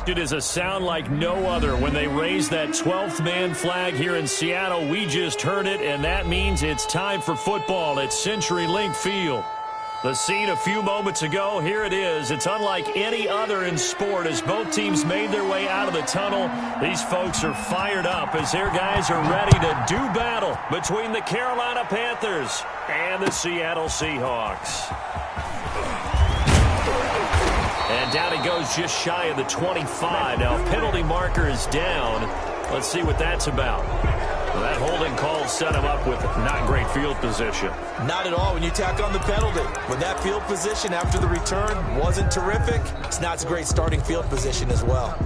It is a sound like no other when they raise that 12th man flag here in Seattle. We just heard it, and that means it's time for football at CenturyLink Field. The scene a few moments ago, here it is. It's unlike any other in sport as both teams made their way out of the tunnel. These folks are fired up as their guys are ready to do battle between the Carolina Panthers and the Seattle Seahawks. And down he goes just shy of the 25. Now, penalty marker is down. Let's see what that's about. Well, that holding call set him up with not great field position. Not at all when you tack on the penalty. When that field position after the return wasn't terrific, it's not a great starting field position as well.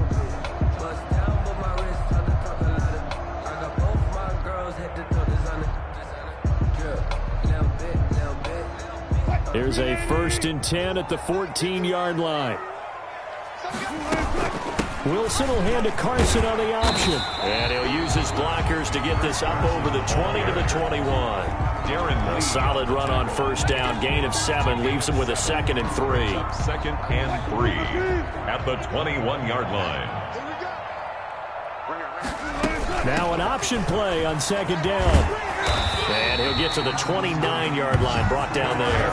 Here's a 1st and 10 at the 14-yard line. Wilson will hand to Carson on the option. And he'll use his blockers to get this up over the 20 to the 21. A solid run on 1st down. Gain of 7 leaves him with a 2nd and 3. 2nd and 3 at the 21-yard line. Now an option play on 2nd down. And he'll get to the 29-yard line, brought down there.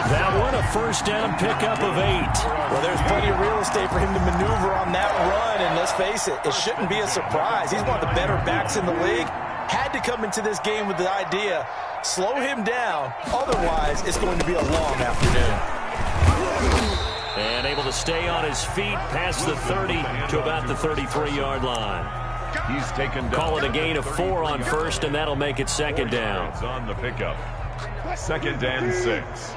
That one, a 1st down pickup of 8. Well, there's plenty of real estate for him to maneuver on that run, and let's face it, it shouldn't be a surprise. He's one of the better backs in the league. Had to come into this game with the idea, slow him down, otherwise it's going to be a long afternoon. And able to stay on his feet past the 30 to about the 33-yard line. He's taken down. Call it a gain of 4 on 1st, and that'll make it 2nd down. It's on the pickup. 2nd and 6.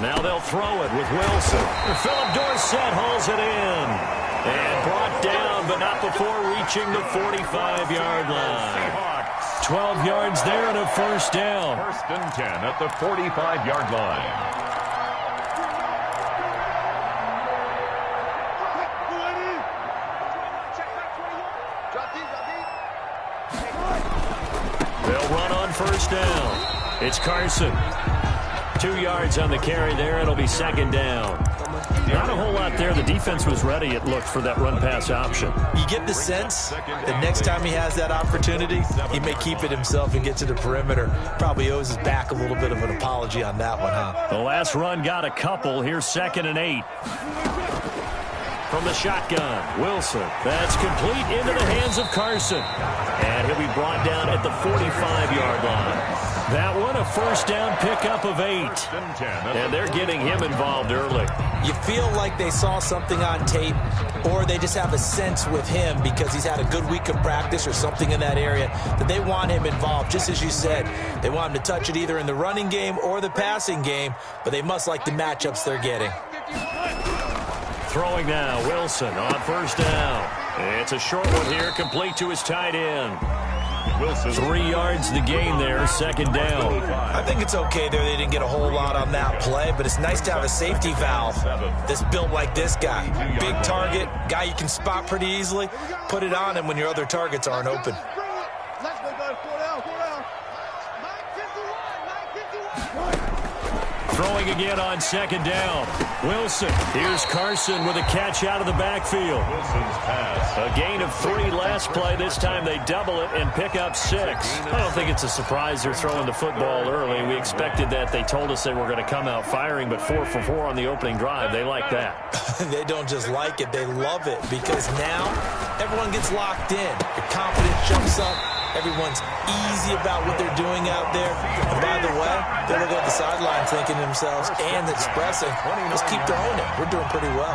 Now they'll throw it with Wilson. Philip Dorsett hauls it in. And brought down, but not before reaching the 45-yard line. 12 yards there and a 1st down. 1st and 10 at the 45-yard line. They'll run on 1st down. It's Carson. 2 yards on the carry there. It'll be 2nd down. Not a whole lot there. The defense was ready, it looked, for that run-pass option. You get the sense that next time he has that opportunity, he may keep it himself and get to the perimeter. Probably owes his back a little bit of an apology on that one, huh? The last run got a couple. Here's 2nd and 8. From the shotgun, Wilson. That's complete into the hands of Carson. And he'll be brought down at the 45-yard line. That one, a 1st down pickup of 8. And they're getting him involved early. You feel like they saw something on tape, or they just have a sense with him because he's had a good week of practice or something in that area that they want him involved. Just as you said, they want him to touch it either in the running game or the passing game, but they must like the matchups they're getting. Throwing now, Wilson on 1st down. It's a short one here, complete to his tight end. Wilson. 3 yards the gain there, 2nd down. I think it's okay there. They didn't get a whole lot on that play, but it's nice to have a safety valve that's built like this guy. Big target, guy you can spot pretty easily. Put it on him when your other targets aren't open. Throwing again on 2nd down. Wilson. Here's Carson with a catch out of the backfield. Wilson's pass. A gain of 3 last play. This time they double it and pick up 6. I don't think it's a surprise they're throwing the football early. We expected that. They told us they were going to come out firing, but 4 for 4 on the opening drive. They like that. They don't just like it. They love it because now everyone gets locked in. Your confidence jumps up. Everyone's easy about what they're doing out there. And by the way, they look at the sideline thinking to themselves and expressing, let's keep throwing it. We're doing pretty well.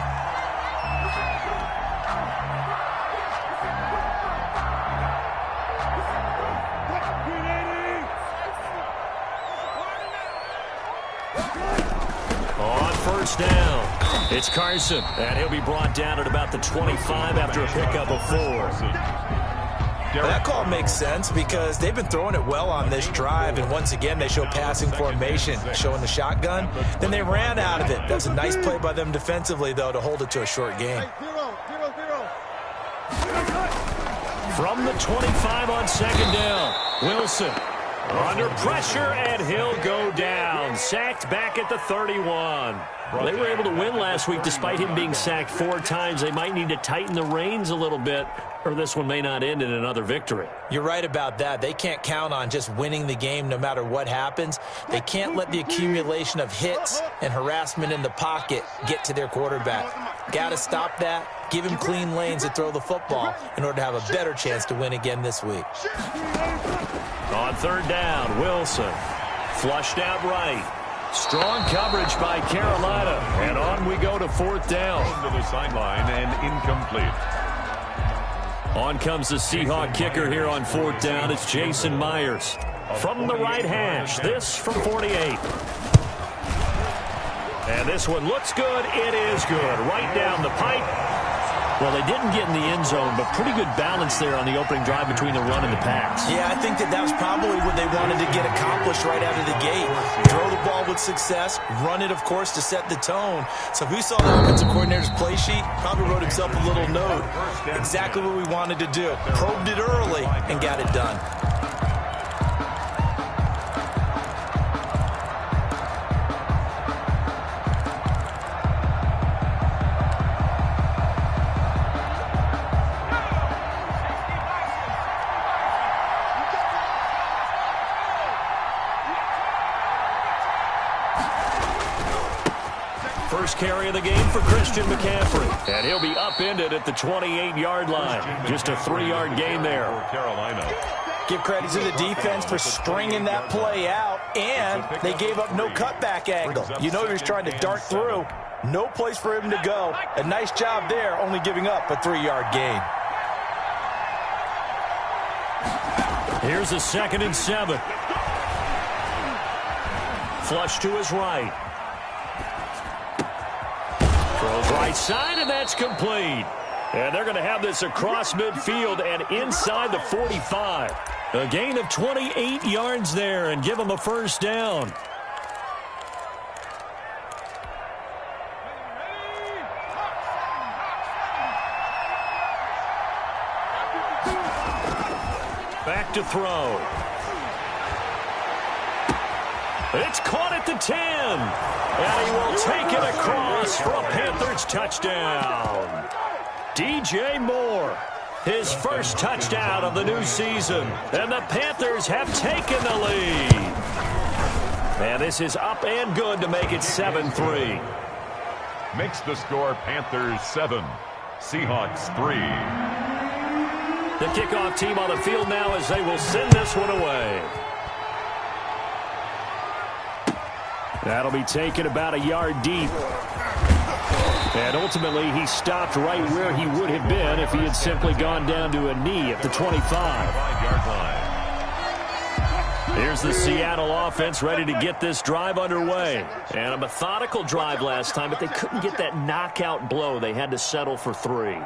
On 1st down, it's Carson. And he'll be brought down at about the 25 after a pickup of 4. Well, that call makes sense because they've been throwing it well on this drive, and once again they show passing formation, showing the shotgun. Then they ran out of it. That's a nice play by them defensively, though, to hold it to a short gain. From the 25 on 2nd down, Wilson. Under pressure, and he'll go down. Sacked back at the 31. They were able to win last week despite him being sacked 4 times. They might need to tighten the reins a little bit, or this one may not end in another victory. You're right about that. They can't count on just winning the game no matter what happens. They can't let the accumulation of hits and harassment in the pocket get to their quarterback. Got to stop that. Give him clean lanes to throw the football in order to have a better chance to win again this week. On 3rd down, Wilson flushed out right. Strong coverage by Carolina. And on we go to 4th down. To the sideline and incomplete. On comes the Seahawk kicker here on 4th down. It's Jason Myers. From the right hash, this from 48. And this one looks good. It is good. Right down the pipe. Well, they didn't get in the end zone, but pretty good balance there on the opening drive between the run and the pass. Yeah, I think that was probably what they wanted to get accomplished right out of the gate. Throw the ball with success, run it, of course, to set the tone. So who saw the offensive coordinator's play sheet probably wrote himself a little note. Exactly what we wanted to do. Probed it early and got it done. First carry of the game for Christian McCaffrey. And he'll be upended at the 28-yard line. Just a 3-yard gain there. Carolina. Give credit to the defense for stringing that play out, and they gave up no cutback angle. You know he was trying to dart through. No place for him to go. A nice job there, only giving up a 3-yard gain. Here's a 2nd and 7. Flush to his right. Throws right side, and that's complete. And they're going to have this across midfield and inside the 45. A gain of 28 yards there and give them a 1st down. Back to throw. It's caught at the 10. And he will take it across for a Panthers touchdown. DJ Moore, his first touchdown of the new season. And the Panthers have taken the lead. And this is up and good to make it 7-3. Makes the score Panthers 7, Seahawks 3. The kickoff team on the field now as they will send this one away. That'll be taken about a yard deep. And ultimately, he stopped right where he would have been if he had simply gone down to a knee at the 25. 5-yard line. Here's the Seattle offense ready to get this drive underway. And a methodical drive last time, but they couldn't get that knockout blow. They had to settle for 3.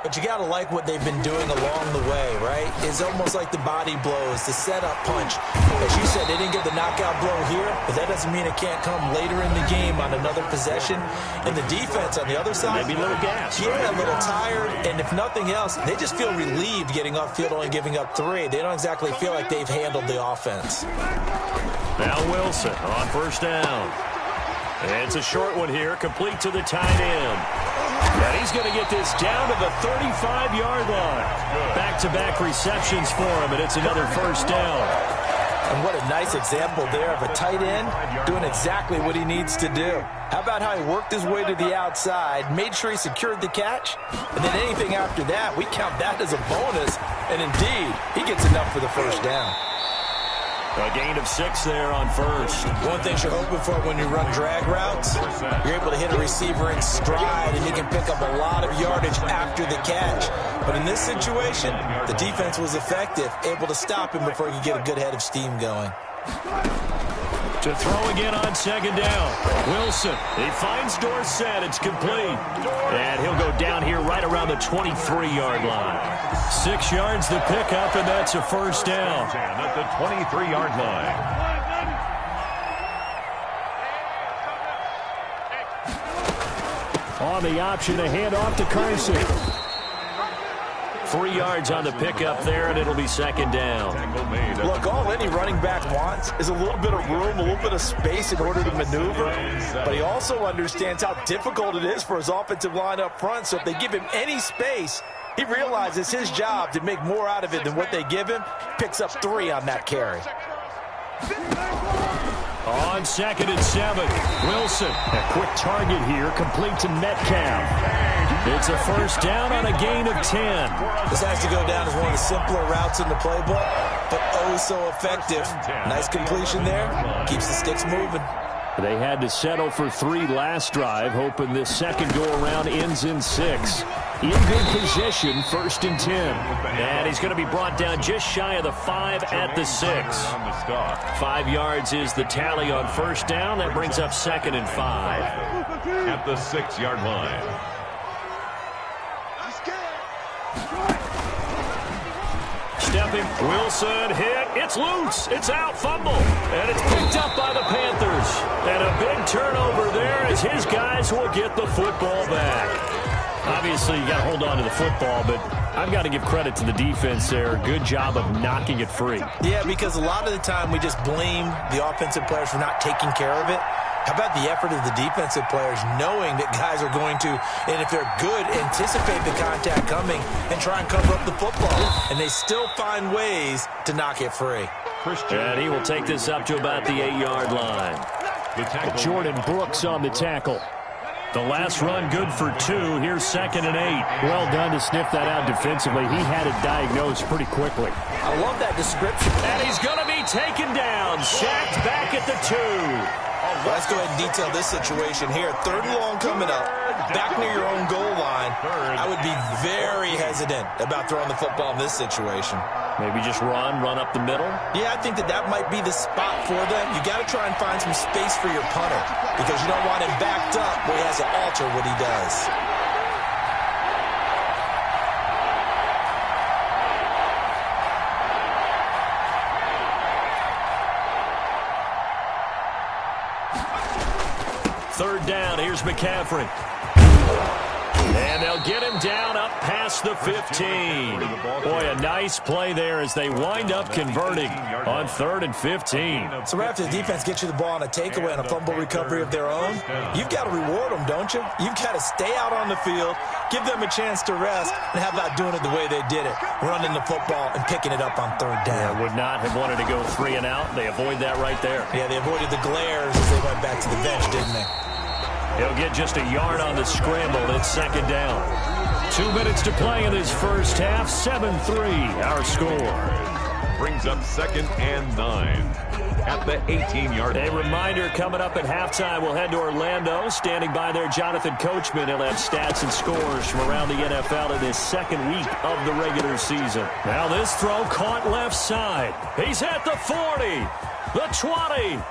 But you got to like what they've been doing along the way, right? It's almost like the body blows, the setup punch. As you said, they didn't get the knockout blow here, but that doesn't mean it can't come later in the game on another possession. And the defense on the other side, maybe a little gas. Yeah, a little tired. And if nothing else, they just feel relieved getting upfield, only giving up 3. They don't exactly feel like they've handled the offense. Now Wilson on 1st down. And it's a short one here, complete to the tight end. And he's going to get this down to the 35-yard line. Back-to-back receptions for him, and it's another 1st down. And what a nice example there of a tight end doing exactly what he needs to do. How about how he worked his way to the outside, made sure he secured the catch, and then anything after that, we count that as a bonus. And indeed, he gets enough for the 1st down. A gain of 6 there on 1st. One thing you're hoping for when you run drag routes, you're able to hit a receiver in stride, and he can pick up a lot of yardage after the catch. But in this situation, the defense was effective, able to stop him before he could get a good head of steam going. To throw again on 2nd down. Wilson, he finds Dorsett. It's complete. And he'll go down here right around the 23-yard line. 6 yards to pick up, and that's a 1st down. At the 23-yard line. On the option, a handoff to Carson. 3 yards on the pickup there, and it'll be second down. Look, all any running back wants is a little bit of room, a little bit of space in order to maneuver. But he also understands how difficult it is for his offensive line up front. So if they give him any space, he realizes his job to make more out of it than what they give him. Picks up 3 on that carry. On 2nd and 7, Wilson. A quick target here, complete to Metcalf. It's a first down on a gain of 10. This has to go down as one of the simpler routes in the playbook, but oh so effective. Nice completion there. Keeps the sticks moving. They had to settle for 3 last drive, hoping this second go-around ends in 6. In good position, 1st and 10. And he's going to be brought down just shy of the 5 at the 6. 5 yards is the tally on first down. That brings up 2nd and 5. At the 6-yard line. Stepping, Wilson hit, it's loose, it's out, fumble, and it's picked up by the Panthers. And a big turnover there as his guys will get the football back. Obviously, you got to hold on to the football, but I've got to give credit to the defense there. Good job of knocking it free. Yeah, because a lot of the time we just blame the offensive players for not taking care of it. How about the effort of the defensive players knowing that guys are going to, and if they're good, anticipate the contact coming and try and cover up the football. And they still find ways to knock it free. And he will take this up to about the 8-yard line. Jordan Brooks on the tackle. The last run good for 2. Here's 2nd and 8. Well done to sniff that out defensively. He had it diagnosed pretty quickly. I love that description. And he's going to be taken down. Sacked back at the 2. Let's go ahead and detail this situation here. 3rd and long coming up. Back near your own goal line. I would be very hesitant about throwing the football in this situation. Maybe just run up the middle? Yeah, I think that might be the spot for them. You got to try and find some space for your punter because you don't want him backed up where he has to alter what he does. Third down, here's McCaffrey. And they'll get him down up past the 15. Boy, a nice play there as they wind up converting on 3rd and 15. So right after the defense gets you the ball on a takeaway and a fumble recovery of their own, you've got to reward them, don't you? You've got to stay out on the field, give them a chance to rest, and how about doing it the way they did it, running the football and picking it up on 3rd down. Yeah, would not have wanted to go 3 and out. They avoid that right there. Yeah, they avoided the glares as they went back to the bench, didn't they? He'll get just a yard on the scramble. It's 2nd down. 2 minutes to play in this first half. 7-3, our score. Brings up 2nd and 9 at the 18-yard line. A reminder coming up at halftime. We'll head to Orlando. Standing by there, Jonathan Coachman. He'll have stats and scores from around the NFL in this 2nd week of the regular season. Now this throw caught left side. He's at the 40, the 20.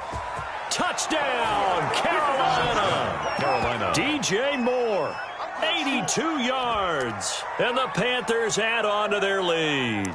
Touchdown, Carolina. DJ Moore, 82 yards. And the Panthers add on to their lead.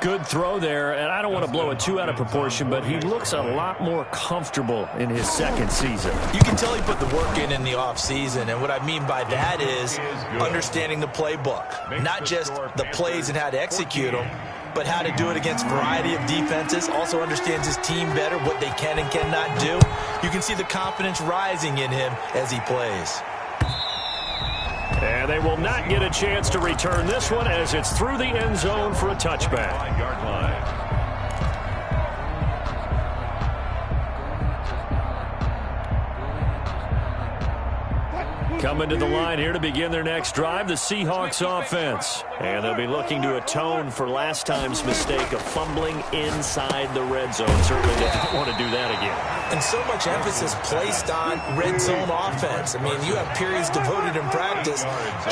Good throw there, and I don't want to blow it too out of proportion, but he looks a lot more comfortable in his 2nd season. You can tell he put the work in the offseason, and what I mean by that is understanding the playbook. Not just the plays and how to execute them, but how to do it against a variety of defenses. Also understands his team better, what they can and cannot do. You can see the confidence rising in him as he plays. And they will not get a chance to return this one as it's through the end zone for a touchback. 5-yard line. Coming to the line here to begin their next drive, the Seahawks offense. And they'll be looking to atone for last time's mistake of fumbling inside the red zone. Certainly they don't want to do that again. And so much emphasis placed on red zone offense. I mean, you have periods devoted in practice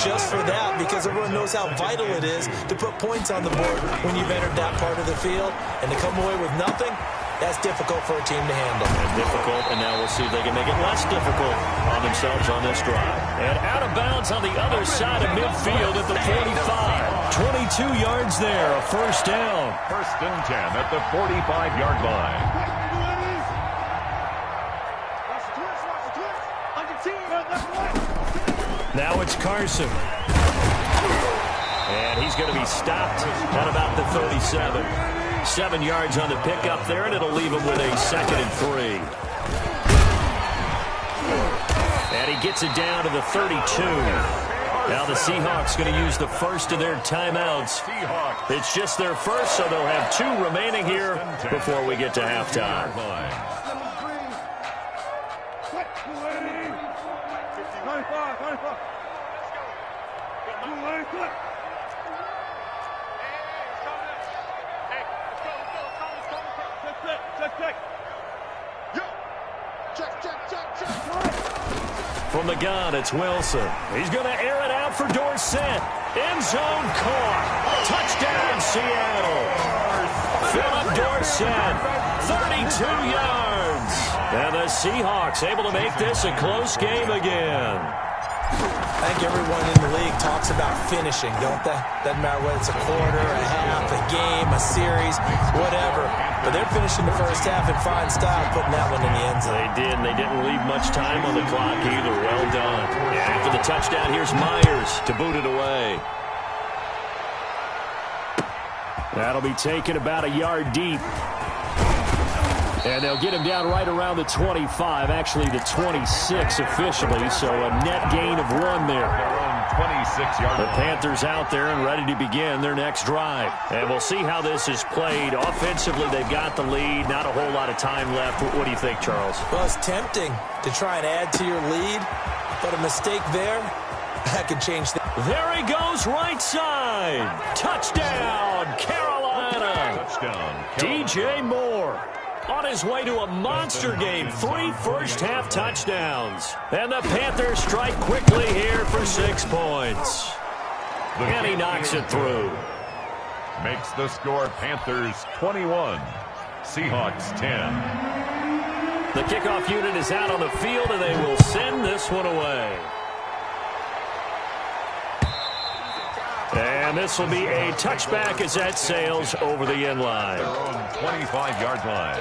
just for that because everyone knows how vital it is to put points on the board when you've entered that part of the field. And to come away with nothing, that's difficult for a team to handle. And difficult, and now we'll see if they can make it less difficult on themselves on this drive. And out of bounds on the other side of midfield at the 45. 22 yards there, a first down. 1st and 10 at the 45-yard line. Now it's Carson. And he's going to be stopped at about the 37. 7 yards on the pickup there, and it'll leave him with a 2nd and 3. And he gets it down to the 32. Now the Seahawks going to use the first of their timeouts. It's just their first, so they'll have 2 remaining here before we get to halftime. From the gun, it's Wilson. He's going to air it out for Dorsett. End zone caught. Touchdown, Seattle. Philip Dorsett, 32 yards. And the Seahawks able to make this a close game again. I think everyone in the league talks about finishing, don't they? Doesn't matter whether it's a quarter, a half, a game, a series, whatever. But they're finishing the first half in fine style, putting that one in the end zone. They did, and they didn't leave much time on the clock either. Well done. And after the touchdown, here's Myers to boot it away. That'll be taken about a yard deep. And they'll get him down right around the 25, actually the 26 officially, so a net gain of 1 there. 26-yard. The Panthers out there and ready to begin their next drive. And we'll see how this is played. Offensively, they've got the lead. Not a whole lot of time left. What do you think, Charles? Well, it's tempting to try and add to your lead, but a mistake there, that could change things. There he goes, right side. Touchdown, Carolina. Touchdown, DJ Moore. On his way to a monster game, 3 first-half touchdowns. And the Panthers strike quickly here for 6 points. And he knocks it through. Makes the score Panthers 21, Seahawks 10. The kickoff unit is out on the field, and they will send this one away. And this will be a touchback as that sails over the end line. Their own 25-yard line.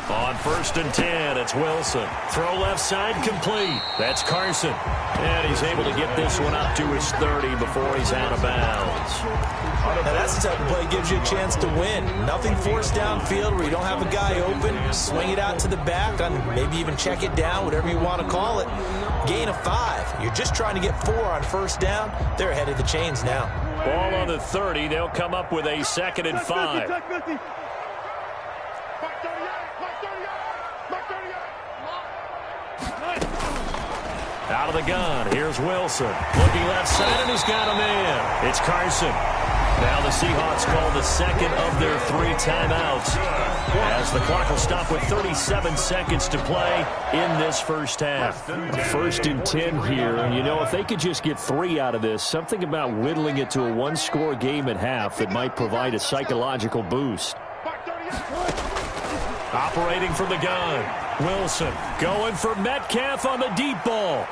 On 1st and 10, it's Wilson. Throw left side complete. That's Carson. And he's able to get this one up to his 30 before he's out of bounds. Now that's the type of play that gives you a chance to win. Nothing forced downfield where you don't have a guy open. Swing it out to the back, and maybe even check it down, whatever you want to call it. Gain of 5. You're just trying to get 4 on 1st down. They're ahead of the chains now. Ball on the 30. They'll come up with a 2nd and 5. Out of the gun, here's Wilson. Looking left side, and he's got him in. It's Carson. Now the Seahawks call the 2nd of their 3 timeouts, as the clock will stop with 37 seconds to play in this first half. 1st and 10 here, and you know, if they could just get 3 out of this, something about whittling it to a 1-score game at half that might provide a psychological boost. Operating from the gun, Wilson going for Metcalf on the deep ball.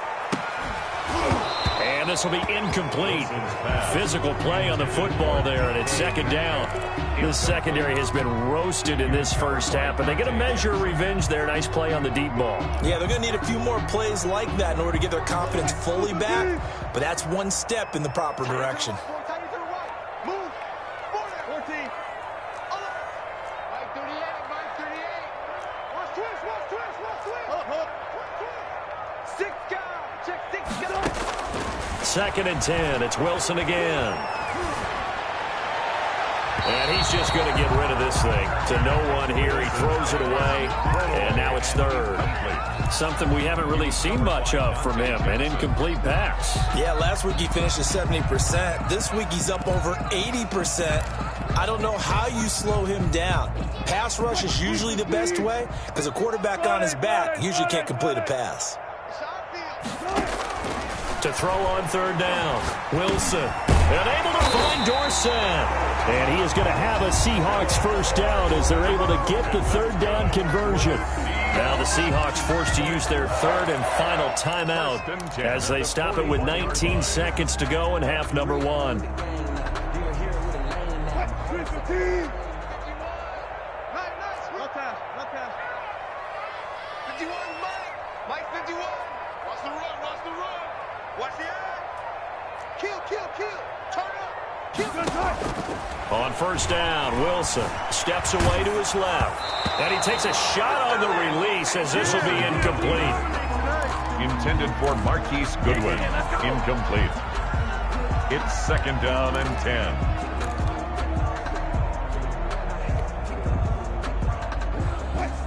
And this will be incomplete. Physical play on the football there, and it's 2nd down. This secondary has been roasted in this first half, but they get a measure of revenge there. Nice play on the deep ball. Yeah, they're going to need a few more plays like that in order to get their confidence fully back, but that's one step in the proper direction. Second and 10. It's Wilson again. And he's just going to get rid of this thing to no one here. He throws it away, and now it's 3rd. Something we haven't really seen much of from him, an incomplete pass. Yeah, last week he finished at 70%. This week he's up over 80%. I don't know how you slow him down. Pass rush is usually the best way because a quarterback on his back usually can't complete a pass. To throw on 3rd down, Wilson, and able to find Dorsett. And he is going to have a Seahawks first down as they're able to get the 3rd down conversion. Now the Seahawks forced to use their 3rd and final timeout as they stop it with 19 seconds to go in half number 1. On first down, Wilson steps away to his left. And he takes a shot on the release as this will be incomplete. Intended for Marquise Goodwin. Incomplete. It's second down and 10.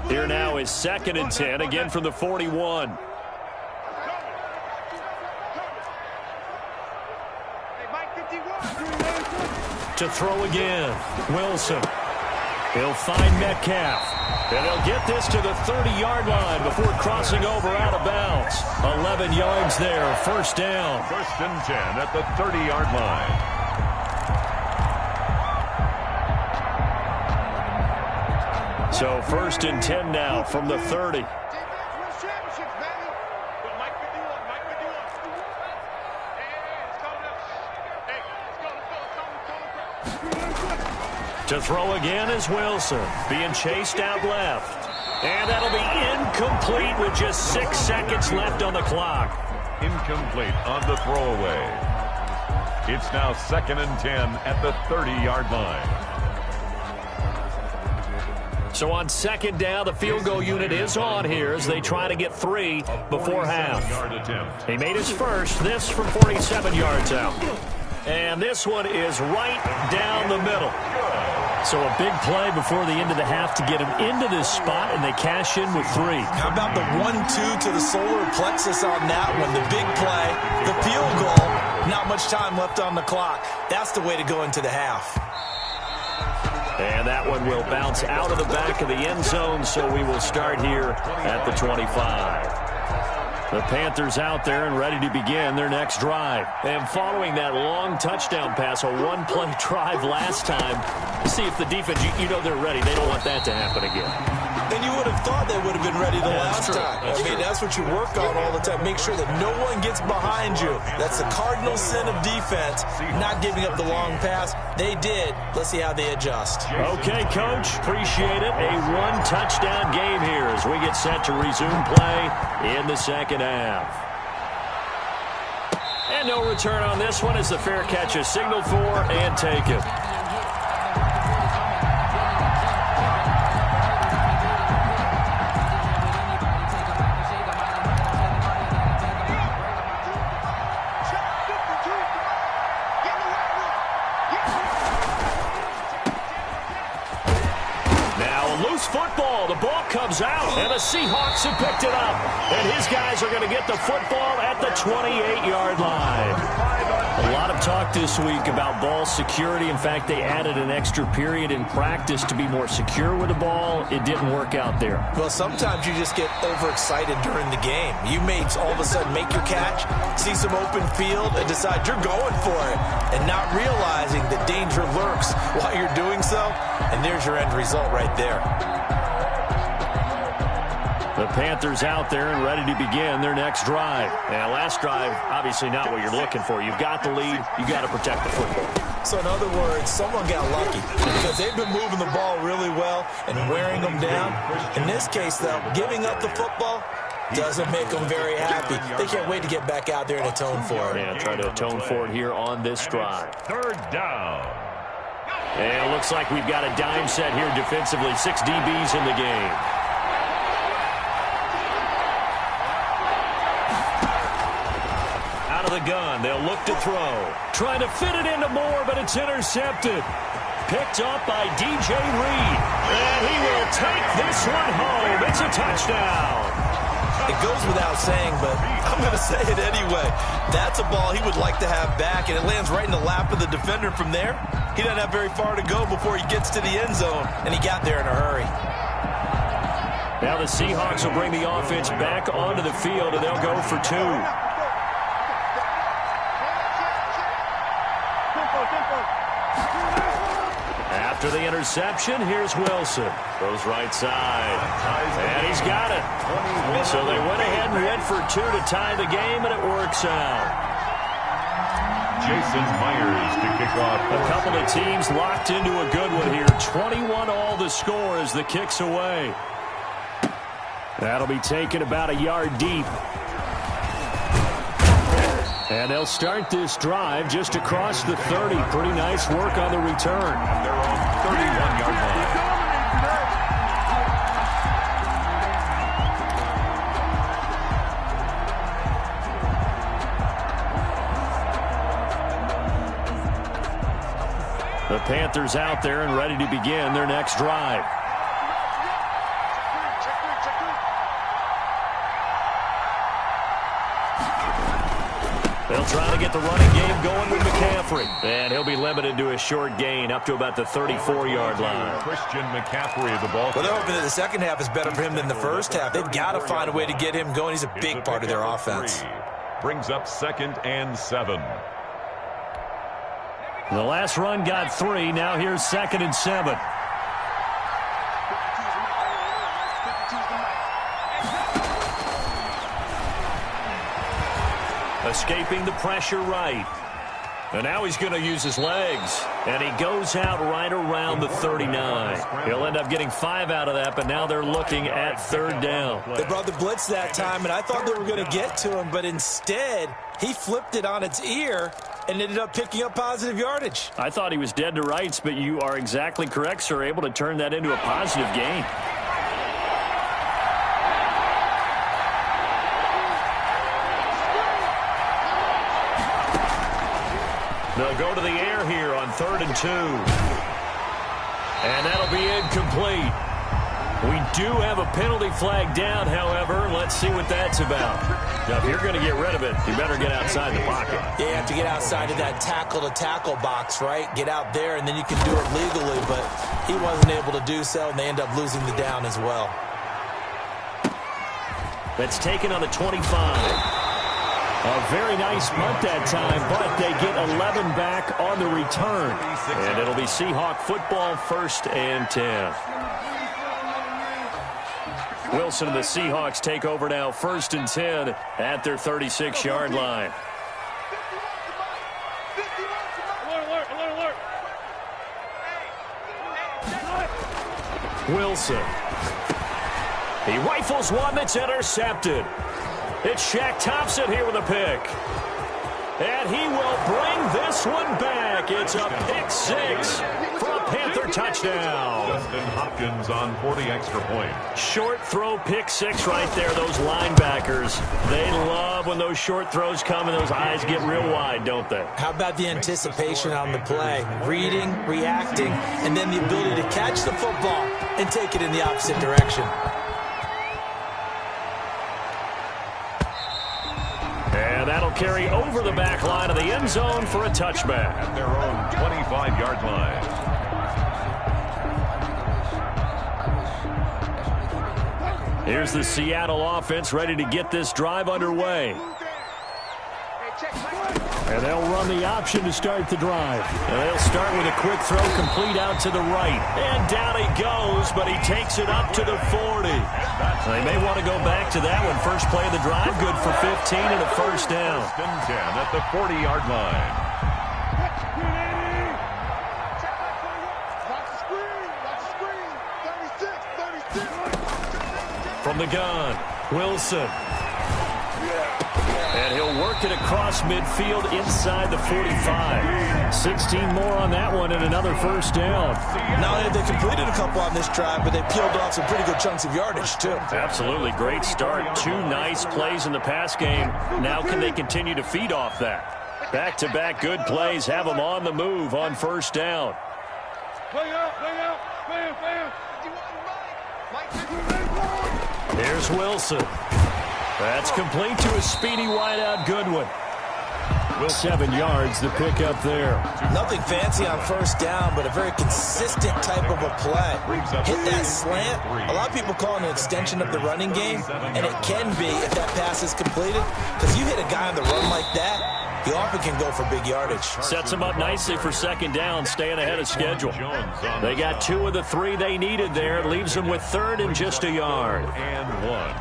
Here now is second and 10, again from the 41. To throw again, Wilson. He'll find Metcalf. And he'll get this to the 30-yard line before crossing over out of bounds. 11 yards there, first down. First and 10 at the 30-yard line. So first and 10 now from the 30. To throw again is Wilson, being chased out left. And that'll be incomplete with just 6 seconds left on the clock. Incomplete on the throwaway. It's now second and 10 at the 30-yard line. So on second down, the field goal unit is on here as they try to get 3 before half. He made his first, this from 47 yards out. And this one is right down the middle. So a big play before the end of the half to get him into this spot, and they cash in with 3. How about the 1-2 to the solar plexus on that one? The big play, the field goal, not much time left on the clock. That's the way to go into the half. And that one will bounce out of the back of the end zone, so we will start here at the 25. The Panthers out there and ready to begin their next drive. And following that long touchdown pass, a one-play drive last time, see if the defense, you know they're ready. They don't want that to happen again. And you would have thought they would have been ready the last time. I mean, that's what you work on all the time. Make sure that no one gets behind you. That's the cardinal sin of defense, not giving up the long pass. They did. Let's see how they adjust. Okay, Coach. Appreciate it. A one-touchdown game here as we get set to resume play in the second half. And no return on this one as the fair catch is signaled for and taken. Football, the ball comes out, and the Seahawks have picked it up. And his guys are going to get the football at the 28-yard line. A lot of talk this week about ball security. In fact, they added an extra period in practice to be more secure with the ball. It didn't work out there. Well, sometimes you just get overexcited during the game. You may all of a sudden make your catch, see some open field, and decide you're going for it, and not realizing that danger lurks while you're doing so. And there's your end result right there. The Panthers out there and ready to begin their next drive. And last drive, obviously not what you're looking for. You've got the lead. You've got to protect the football. So in other words, someone got lucky because they've been moving the ball really well and wearing them down. In this case, though, giving up the football doesn't make them very happy. They can't wait to get back out there and atone for it. Yeah, try to atone for it here on this drive. Third down. And it looks like we've got a dime set here defensively. 6 DBs in the game. Out of the gun, they'll look to throw. Trying to fit it into Moore, but it's intercepted. Picked up by DJ Reed. And he will take this one home. It's a touchdown. It goes without saying, but I'm going to say it anyway. That's a ball he would like to have back, and it lands right in the lap of the defender from there. He doesn't have very far to go before he gets to the end zone, and he got there in a hurry. Now the Seahawks will bring the offense back onto the field, and they'll go for 2. After the interception, here's Wilson. Goes right side. And he's got it. So they went ahead and went for 2 to tie the game, and it works out. Jason Myers to kick off A couple of teams locked into a good one here. 21 all the score as the kick's away. That'll be taken about a yard deep. And they'll start this drive just across the 30. Pretty nice work on the return. Their own 31-yard line. The Panthers out there and ready to begin their next drive. They'll try to get the running game going with McCaffrey. And he'll be limited to a short gain up to about the 34-yard line. Christian McCaffrey, the ball. Well, they're hoping that the second half is better for him than the first half. They've got to find a way to get him going. He's a big part of their offense. Brings up 2nd and 7. The last run got 3. Now here's 2nd and 7. Escaping the pressure right. And now he's going to use his legs. And he goes out right around the 39. He'll end up getting 5 out of that, but now they're looking at 3rd down. They brought the blitz that time, and I thought they were going to get to him, but instead he flipped it on its ear and ended up picking up positive yardage. I thought he was dead to rights, but you are exactly correct, sir. Able to turn that into a positive gain. They'll go to the air here on 3rd and 2. And that'll be incomplete. We do have a penalty flag down, however. Let's see what that's about. Now, if you're going to get rid of it, you better get outside the pocket. Yeah, you have to get outside of that tackle-to-tackle box, right? Get out there, and then you can do it legally, but he wasn't able to do so, and they end up losing the down as well. That's taken on the 25. A very nice punt that time, but they get 11 back on the return. And it'll be Seahawk football, 1st and 10. Wilson and the Seahawks take over now, 1st and 10 at their 36-yard line. Wilson. He rifles one that's intercepted. It's Shaq Thompson here with a pick. And he will bring this one back. It's a pick 6 for a Panther touchdown. Justin Hopkins on for the extra point. Short throw, pick 6 right there. Those linebackers, they love when those short throws come and those eyes get real wide, don't they? How about the anticipation on the play? Reading, reacting, and then the ability to catch the football and take it in the opposite direction. And that'll carry over the back line of the end zone for a touchback. At their own 25-yard line. Here's the Seattle offense ready to get this drive underway. And they'll run the option to start the drive. And they'll start with a quick throw complete out to the right. And down he goes, but he takes it up to the 40. They may want to go back to that one. First play of the drive, good for 15 and a 1st down. 1st and 10 at the 40-yard line. From the gun, Wilson. And he'll work it across midfield inside the 45. 16 more on that one and another 1st down. Not only have they completed a couple on this drive, but they peeled off some pretty good chunks of yardage, too. Absolutely. Great start. 2 nice plays in the pass game. Now can they continue to feed off that? Back-to-back good plays have them on the move on 1st down. Here's Wilson. That's complete to a speedy wideout Goodwin. 7 yards the pick up there. Nothing fancy on 1st down, but a very consistent type of a play. Hit that slant. A lot of people call it an extension of the running game, and it can be if that pass is completed. Because you hit a guy on the run like that, he often can go for big yardage. Sets them up nicely for 2nd down, staying ahead of schedule. They got 2 of the 3 they needed there. It leaves them with 3rd and just a yard. And 1.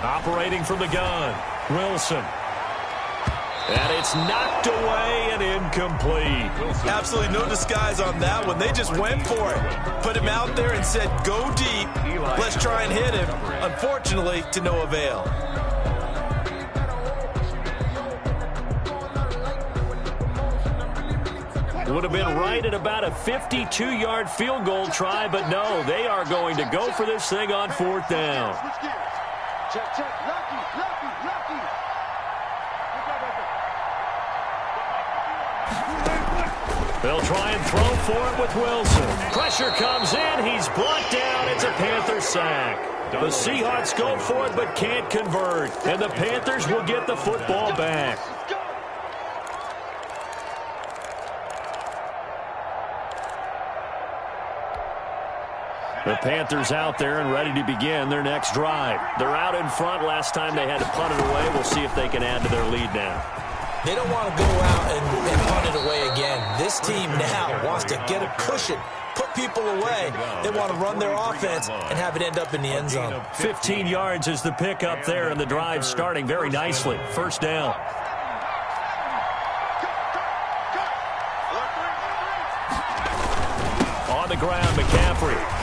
Operating from the gun, Wilson. And it's knocked away and incomplete. Absolutely no disguise on that one. They just went for it. Put him out there and said, go deep. Let's try and hit him. Unfortunately, to no avail. Would have been right at about a 52-yard field goal try, but no, they are going to go for this thing on 4th down. Check, check. Lucky. They'll try and throw for it with Wilson. Pressure comes in. He's brought down. It's a Panthers sack. The Seahawks go for it but can't convert. And the Panthers will get the football back. The Panthers out there and ready to begin their next drive. They're out in front. Last time they had to punt it away. We'll see if they can add to their lead now. They don't want to go out and punt it away again. This team now wants to get a cushion, put people away. They want to run their offense and have it end up in the end zone. 15 yards is the pick up there, and the drive starting very nicely. 1st down. On the ground, McCaffrey.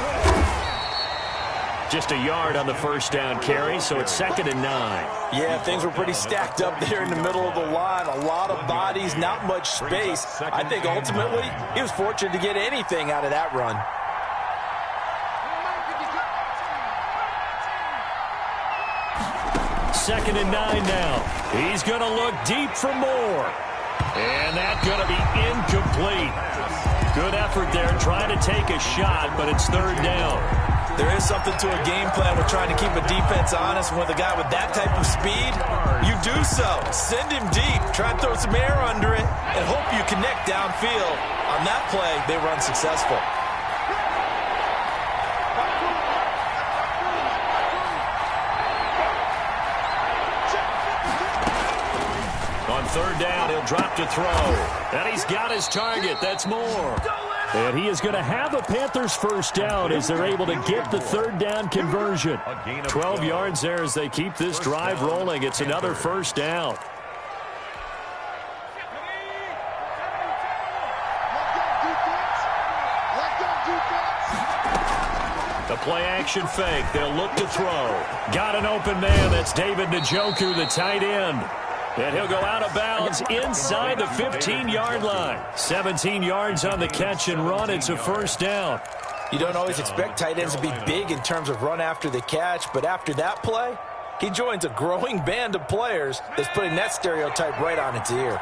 Just a yard on the 1st down carry, so it's 2nd and 9. Yeah, things were pretty stacked up there in the middle of the line. A lot of bodies, not much space. I think ultimately he was fortunate to get anything out of that run. Second and 9 now. He's going to look deep for more. And that's going to be incomplete. Good effort there trying to take a shot, but it's 3rd down. There is something to a game plan with trying to keep a defense honest. With a guy with that type of speed, you do so. Send him deep. Try and throw some air under it and hope you connect downfield. On that play, they were unsuccessful. On 3rd down, he'll drop to throw. And he's got his target. That's more. And he is going to have a Panthers 1st down as they're able to get the 3rd down conversion. 12 yards there as they keep this drive rolling. It's another 1st down. The play action fake. They'll look to throw. Got an open man. That's David Njoku, the tight end. And he'll go out of bounds inside the 15-yard line. 17 yards on the catch and run. It's a 1st down. You don't always expect tight ends to be big in terms of run after the catch, but after that play, he joins a growing band of players that's putting that stereotype right on its ear.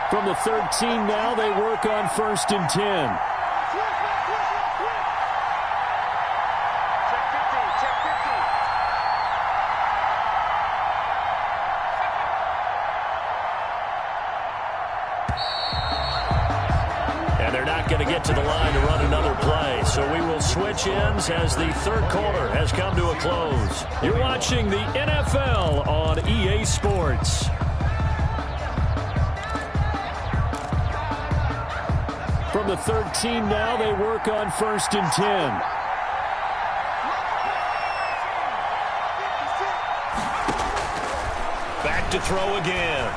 From the 13 now, they work on 1st and 10. Going to get to the line to run another play. So we will switch ends as the 3rd quarter has come to a close. You're watching the NFL on EA Sports. From the 13 now, they work on 1st and 10. Back to throw again.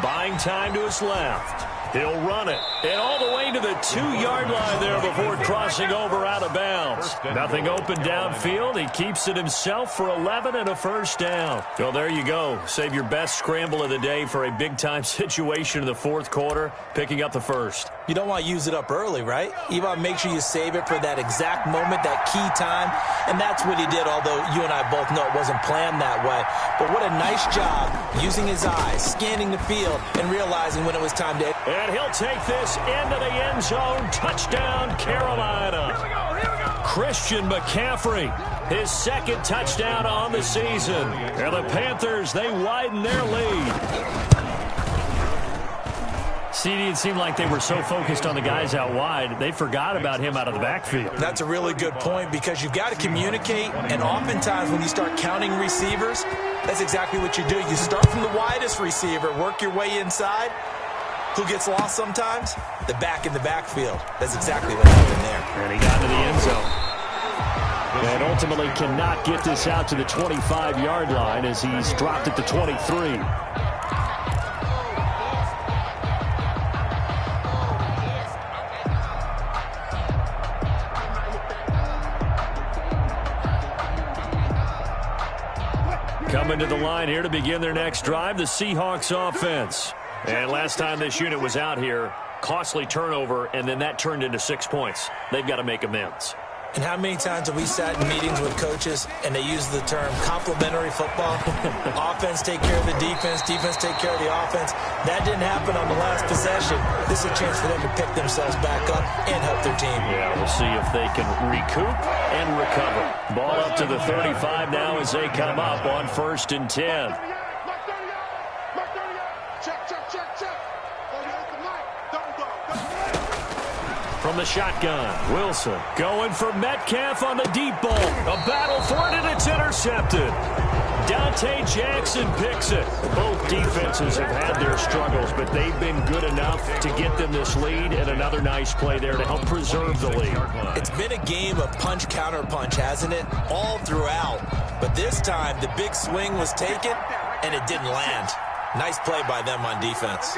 Buying time to his left. He'll run it. And all the way to the 2-yard line there before crossing over out of bounds. Nothing open downfield. He keeps it himself for 11 and a 1st down. Well, there you go. Save your best scramble of the day for a big-time situation in the 4th quarter, picking up the 1st. You don't want to use it up early, right? You want to make sure you save it for that exact moment, that key time. And that's what he did, although you and I both know it wasn't planned that way. But what a nice job using his eyes, scanning the field, and realizing when it was time to... And he'll take this into the end zone. Touchdown, Carolina. Here we go. Christian McCaffrey, his 2nd touchdown on the season. And the Panthers, they widen their lead. CD, it seemed like they were so focused on the guys out wide, they forgot about him out of the backfield. That's a really good point because you've got to communicate, and oftentimes when you start counting receivers, that's exactly what you do. You start from the widest receiver, work your way inside. Who gets lost sometimes? The back in the backfield. That's exactly what happened there. And he got to the end zone. And ultimately cannot get this out to the 25-yard line as he's dropped at the 23. Coming to the line here to begin their next drive, the Seahawks offense. And last time this unit was out here, costly turnover, and then that turned into 6 points. They've got to make amends. And how many times have we sat in meetings with coaches and they use the term complementary football? Offense take care of the defense, defense take care of the offense. That didn't happen on the last possession. This is a chance for them to pick themselves back up and help their team. Yeah, we'll see if they can recoup and recover. Ball up to the 35 now as they come up on 1st and 10. From the shotgun, Wilson going for Metcalf on the deep ball. A battle for it, and it's intercepted. Dante Jackson picks it. Both defenses have had their struggles, but they've been good enough to get them this lead, and another nice play there to help preserve the lead. It's been a game of punch, counter punch, hasn't it? All throughout. But this time, the big swing was taken, and it didn't land. Nice play by them on defense.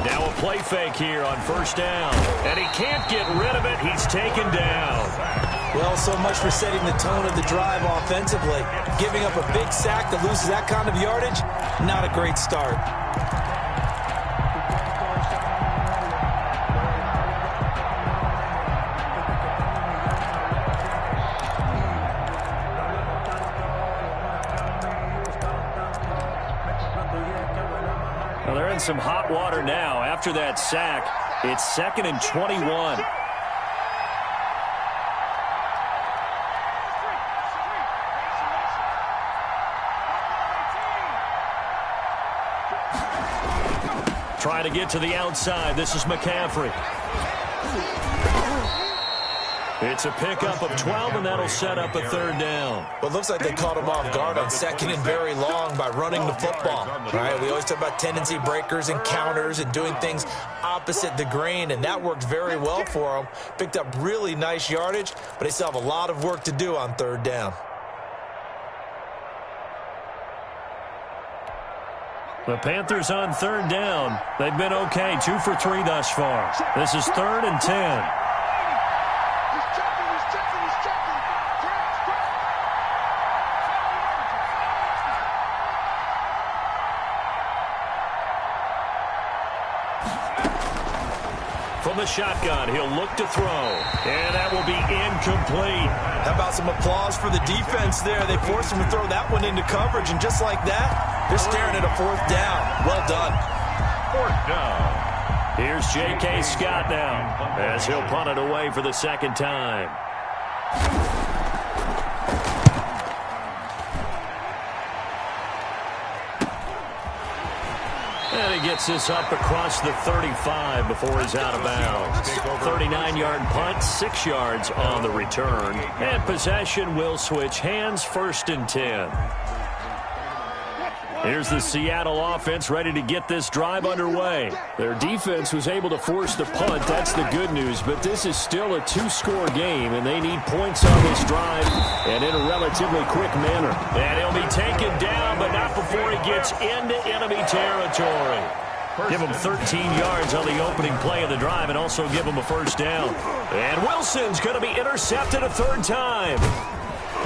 Now a play fake here on 1st down. And he can't get rid of it. He's taken down. Well, so much for setting the tone of the drive offensively. Giving up a big sack that loses that kind of yardage, not a great start. Well, they're in some hot water now. After that sack, it's 2nd and 21. Trying to get to the outside. This is McCaffrey. It's a pickup of 12, and that'll set up a 3rd down. Well, it looks like they caught him off guard on 2nd and very long by running the football. Right? We always talk about tendency breakers and counters and doing things opposite the grain, and that worked very well for them. Picked up really nice yardage, but they still have a lot of work to do on 3rd down. The Panthers on 3rd down. They've been okay, 2 for 3 thus far. This is 3rd and 10. From the shotgun, he'll look to throw, and that will be incomplete. How about some applause for the defense there? They forced him to throw that one into coverage, and just like that, they're staring at a 4th down. Well done. 4th down. Here's J.K. Scott now, as he'll punt it away for the 2nd time. And he gets this up across the 35 before he's out of bounds. 39-yard punt, 6 yards on the return. And possession will switch hands, 1st and 10. Here's the Seattle offense ready to get this drive underway. Their defense was able to force the punt. That's the good news. But this is still a 2-score game, and they need points on this drive and in a relatively quick manner. And he'll be taken down, but not before he gets into enemy territory. Give him 13 yards on the opening play of the drive and also give him a 1st down. And Wilson's going to be intercepted a 3rd time.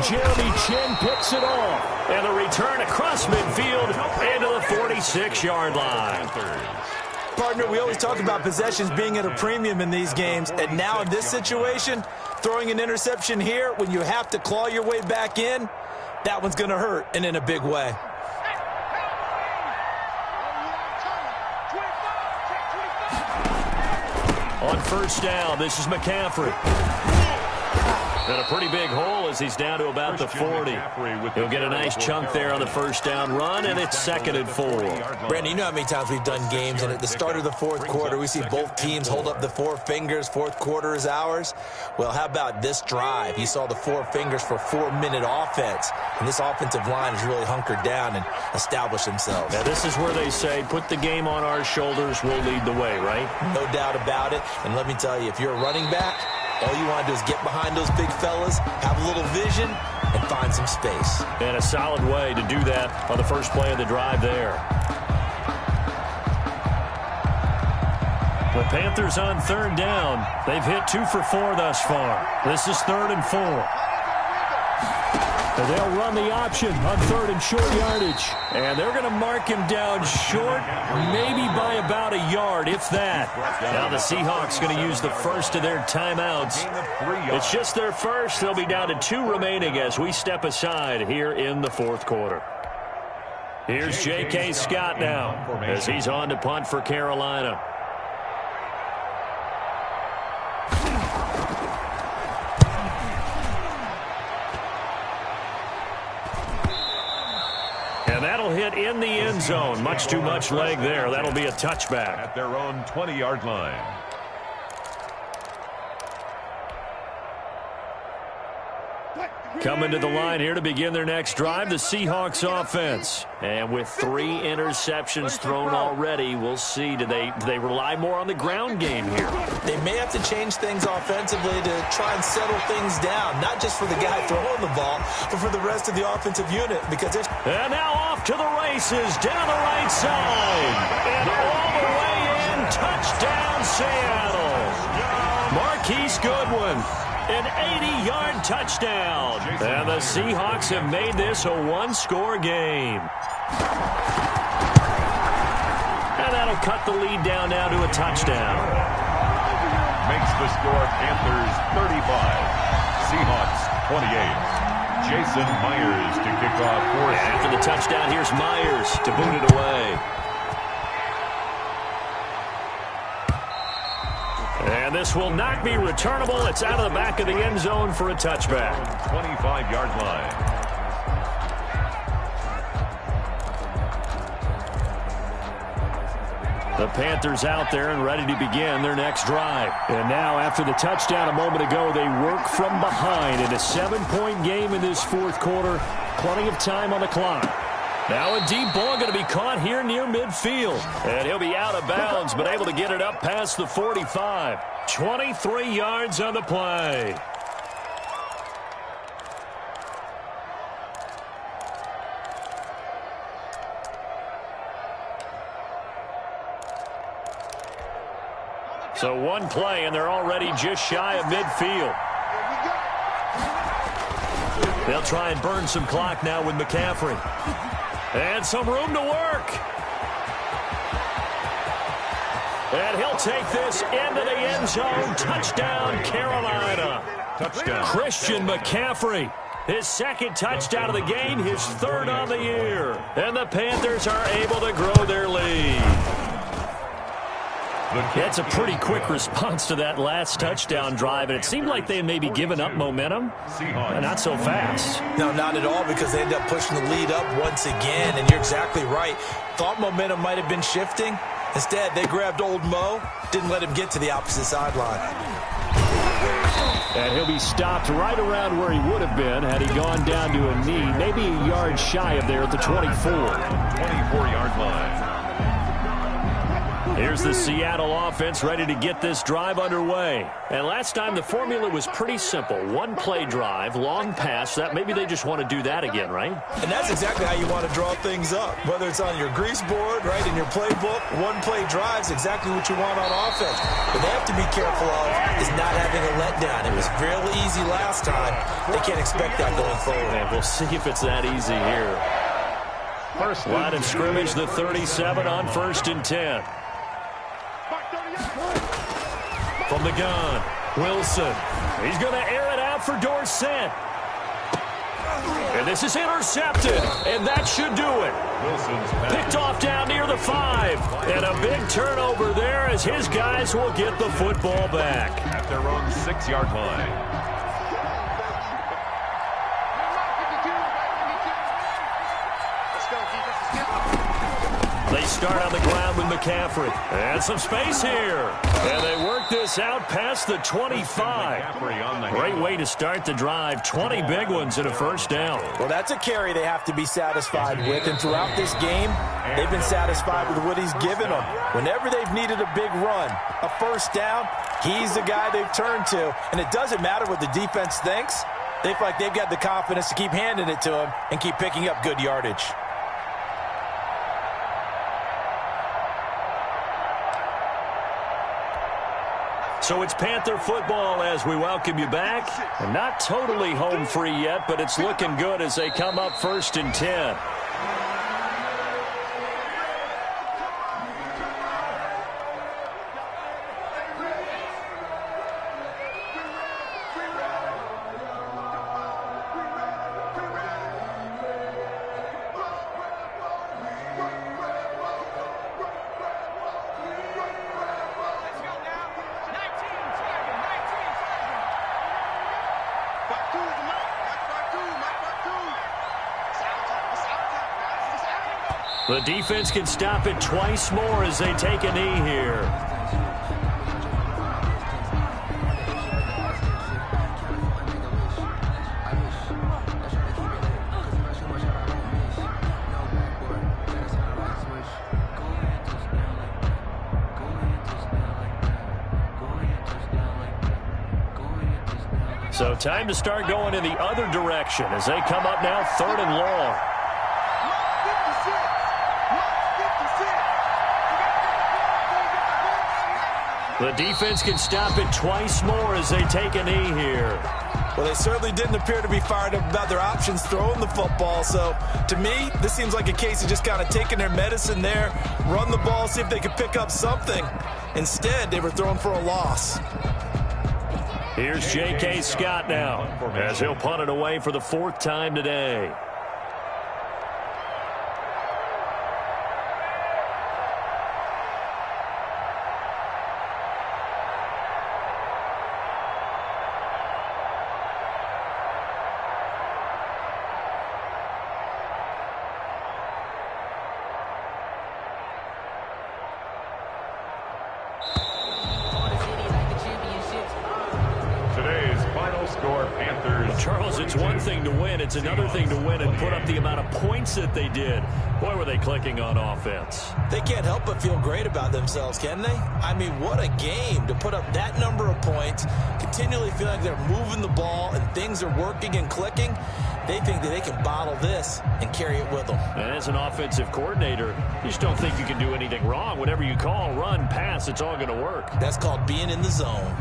Jeremy Chin picks it off. And the return across midfield into the 46-yard line. Partner, we always talk about possessions being at a premium in these games. And now in this situation, throwing an interception here when you have to claw your way back in, that one's going to hurt, and in a big way. On 1st down, this is McCaffrey. And a pretty big hole as he's down to about the 40. He'll get a nice chunk there on the first down run, and it's 2nd and 4. Brandon, you know how many times we've done games, and at the start of the fourth quarter, we see both teams hold up the 4 fingers. Fourth quarter is ours. Well, how about this drive? You saw the 4 fingers for 4-minute offense, and this offensive line has really hunkered down and established themselves. Now, this is where they say, put the game on our shoulders, we'll lead the way, right? No doubt about it. And let me tell you, if you're a running back, all you want to do is get behind those big fellas, have a little vision, and find some space. And a solid way to do that on the first play of the drive there. The Panthers on 3rd down. They've hit 2 for 4 thus far. This is 3rd and 4. And they'll run the option on 3rd and short yardage. And they're going to mark him down short, maybe by about a yard, if that. Now the Seahawks going to use the first of their timeouts. It's just their first. They'll be down to 2 remaining as we step aside here in the fourth quarter. Here's J.K. Scott now as he's on to punt for Carolina. And that'll hit in the end zone. Much too much leg there. That'll be a touchback. At their own 20-yard line. Coming to the line here to begin their next drive, the Seahawks offense. And with 3 interceptions thrown already, we'll see. Do they rely more on the ground game here? They may have to change things offensively to try and settle things down, not just for the guy throwing the ball, but for the rest of the offensive unit. Because and now off to the races, down the right side. And all the way in, touchdown Seattle. Marquise Goodwin. An 80-yard touchdown. And the Seahawks have made this a 1-score game. And that'll cut the lead down now to a touchdown. Makes the score Panthers 35, Seahawks 28. Jason Myers to kick off for us. After the touchdown, here's Myers to boot it away. And this will not be returnable. It's out of the back of the end zone for a touchback. 25-yard line. The Panthers out there and ready to begin their next drive. And now, after the touchdown a moment ago, they work from behind in a 7-point game in this fourth quarter. Plenty of time on the clock. Now a deep ball going to be caught here near midfield. And he'll be out of bounds, but able to get it up past the 45. 23 yards on the play. So one play, and they're already just shy of midfield. They'll try and burn some clock now with McCaffrey. And some room to work. And he'll take this into the end zone. Touchdown, Carolina. Touchdown. Christian McCaffrey. His 2nd touchdown of the game, his 3rd on the year. And the Panthers are able to grow their lead. That's a pretty quick response to that last touchdown drive, and it seemed like they had maybe given up momentum. Not so fast. No, not at all, because they ended up pushing the lead up once again, and you're exactly right. Thought momentum might have been shifting. Instead, they grabbed old Mo, didn't let him get to the opposite sideline. And he'll be stopped right around where he would have been had he gone down to a knee, maybe a yard shy of there at the 24. 24-yard line. Here's the Seattle offense ready to get this drive underway. And last time the formula was pretty simple. 1-play drive, long pass. That maybe they just want to do that again, right? And that's exactly how you want to draw things up. Whether it's on your grease board, right, in your playbook, 1-play drive is exactly what you want on offense. What they have to be careful of is not having a letdown. It was real easy last time. They can't expect that going forward. And we'll see if it's that easy here. Line of scrimmage, the 37 on 1st and 10. From the gun, Wilson. He's going to air it out for Dorsett. And this is intercepted, and that should do it. Picked off down near the 5. And a big turnover there as his guys will get the football back. At their own 6-yard line. start on the ground with McCaffrey. And some space here. And they work this out past the 25. Great way to start the drive. 20 big ones in a first down. Well, that's a carry they have to be satisfied with. And throughout this game, they've been satisfied with what he's given them. Whenever they've needed a big run, a first down, he's the guy they've turned to. And it doesn't matter what the defense thinks. They feel like they've got the confidence to keep handing it to him and keep picking up good yardage. So it's Panther football as we welcome you back. And not totally home free yet, but it's looking good as they come up 1st and 10. The defense can stop it twice more as they take a knee here. So time to start going in the other direction as they come up now 3rd and long. The defense can stop it twice more as they take a knee here. Well, they certainly didn't appear to be fired up about their options throwing the football. So, to me, this seems like a case of just kind of taking their medicine there, run the ball, see if they could pick up something. Instead, they were throwing for a loss. Here's J.K. Scott now as he'll punt it away for the 4th time today. Charles, it's one thing to win. It's another thing to win and put up the amount of points that they did. Boy, were they clicking on offense. They can't help but feel great about themselves, can they? I mean, what a game to put up that number of points, continually feel like they're moving the ball and things are working and clicking. They think that they can bottle this and carry it with them. And as an offensive coordinator, you just don't think you can do anything wrong. Whatever you call, run, pass, it's all going to work. That's called being in the zone.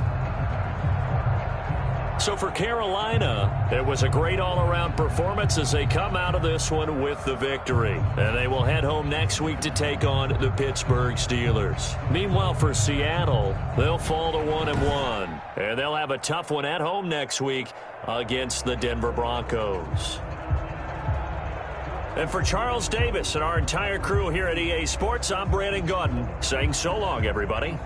So for Carolina, it was a great all-around performance as they come out of this one with the victory. And they will head home next week to take on the Pittsburgh Steelers. Meanwhile, for Seattle, they'll fall to 1-1. And they'll have a tough one at home next week against the Denver Broncos. And for Charles Davis and our entire crew here at EA Sports, I'm Brandon Gaudin saying so long, everybody.